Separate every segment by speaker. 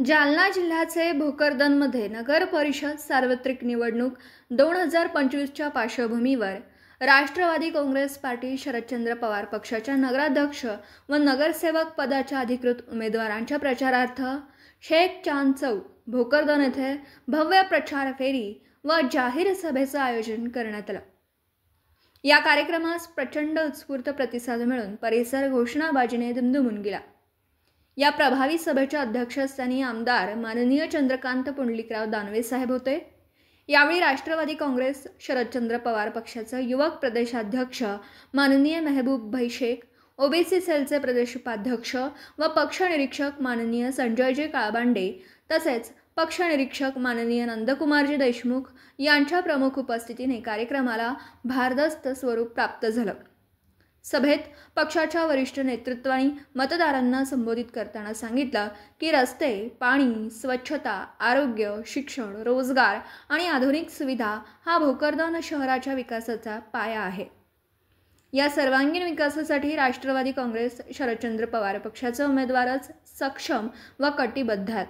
Speaker 1: जालना जिल्ह्याचे भोकरदनमध्ये नगर परिषद सार्वत्रिक निवडणूक 2025च्या पार्श्वभूमीवर राष्ट्रवादी काँग्रेस पार्टी शरदचंद्र पवार पक्षाच्या नगराध्यक्ष व नगरसेवक पदाच्या अधिकृत उमेदवारांच्या प्रचारार्थ शेख चांद चौक भोकरदन येथे भव्य प्रचार फेरी व जाहीर सभेचं आयोजन करण्यात आलं। या कार्यक्रमास प्रचंड उत्स्फूर्त प्रतिसाद मिळून परिसर घोषणाबाजीने दुमदुमून गेला। या प्रभावी सभेच्या अध्यक्षस्थानी आमदार माननीय चंद्रकांत पुंडलिकराव दानवे साहेब होते। यावेळी राष्ट्रवादी काँग्रेस शरदचंद्र पवार पक्षाचे युवक प्रदेशाध्यक्ष माननीय महबूब भाई शेख, ओबीसी सेलचे प्रदेश उपाध्यक्ष व पक्ष निरीक्षक माननीय संजयजी काळबांडे तसेच पक्ष निरीक्षक माननीय नंदकुमारजी देशमुख यांच्या प्रमुख उपस्थितीने कार्यक्रमाला भारदस्त स्वरूप प्राप्त झालं। सभेत पक्षाच्या वरिष्ठ नेतृत्वाने मतदारांना संबोधित करताना सांगितलं की रस्ते, पाणी, स्वच्छता, आरोग्य, शिक्षण, रोजगार आणि आधुनिक सुविधा हा भोकरदन शहराच्या विकासाचा पाया आहे। या सर्वांगीण विकासासाठी राष्ट्रवादी काँग्रेस शरदचंद्र पवार पक्षाचे उमेदवारच सक्षम व कटिबद्ध आहेत।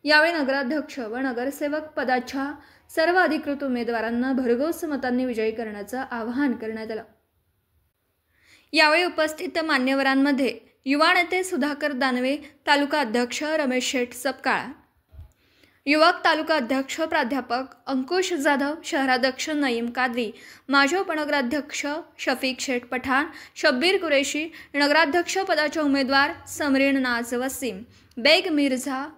Speaker 1: यावेळी नगराध्यक्ष व नगरसेवक पदाच्या सर्व अधिकृत उमेदवारांना भरघोस मतांनी विजयी करण्याचं आवाहन करण्यात आलं। यावेळी उपस्थित मान्यवरांमध्ये युवा नेते सुधाकर दानवे, तालुका अध्यक्ष रमेश शेठ सपकाळ, युवक तालुका अध्यक्ष प्राध्यापक अंकुश जाधव, शहराध्यक्ष नईम कादरी, माजी उपनगराध्यक्ष शफीक शेठ पठाण, शब्बीर कुरेशी, नगराध्यक्ष पदाचे उमेदवार समरीन नाज वसीम, बेग मिर्झा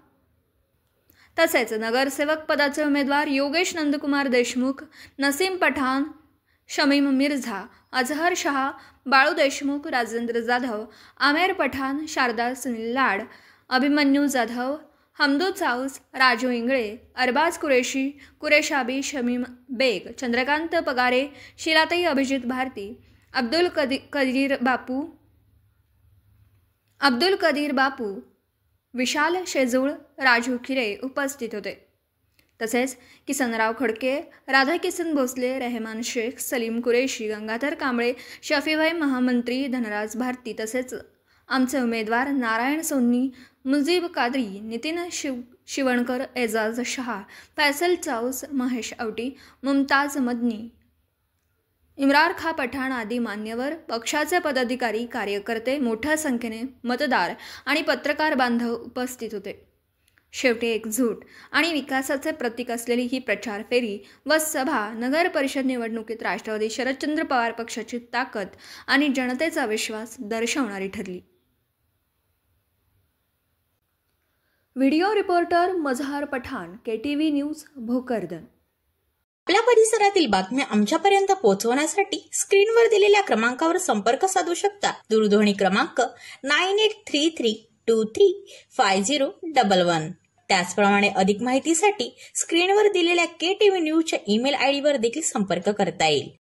Speaker 1: तसेच नगरसेवक पदाचे उमेदवार योगेश नंदकुमार देशमुख, नसीम पठाण, शमीम मिर्झा, अजहर शाह, बाळू देशमुख, राजेंद्र जाधव, आमेर पठाण, शारदा सुनील लाड, अभिमन्यू जाधव, हमदू चाऊस, राजू इंगळे, अरबाज कुरेशी, कुरेशाबी, शमीम बेग, चंद्रकांत पगारे, शिलाताई अभिजित भारती, अब्दुल कदीर बापू, विशाल शेजूळ, राजू खिरे उपस्थित होते। तसेच किसनराव खडके, राधाकिसन भोसले, रहमान शेख, सलीम कुरेशी, गंगाधर कांबळे, शफीभाई महामंत्री, धनराज भारती तसेच आमचे उमेदवार नारायण सोन्नी, मुजीब कादरी, नितीन शिवणकर, एजाज शहा, फैसल चाऊस, महेश आवटी, मुमताज मदनी, इम्रार खा पठाण आदी मान्यवर, पक्षाचे पदाधिकारी, कार्यकर्ते, मोठ्या संख्येने मतदार आणि पत्रकार बांधव उपस्थित होते। शेवटी एकजूट आणि विकासाचे प्रतीक असलेली ही प्रचार फेरी व सभा नगर परिषद निवडणुकीत राष्ट्रवादी शरदचंद्र पवार पक्षाची ताकद आणि जनतेचा विश्वास दर्शवणारी ठरली। व्हिडिओ रिपोर्टर मजहर पठाण, KTV न्यूज, भोकरदन।
Speaker 2: आपल्या परिसरातील बातम्या आमच्यापर्यंत पोहोचवण्यासाठी स्क्रीनवर दिलेल्या क्रमांकावर संपर्क साधू शकता। दूरध्वनी क्रमांक 9833235011। त्याचप्रमाणे अधिक माहितीसाठी स्क्रीनवर दिलेल्या KTV न्यूजच्या ईमेल ID वर देखील संपर्क करता येईल।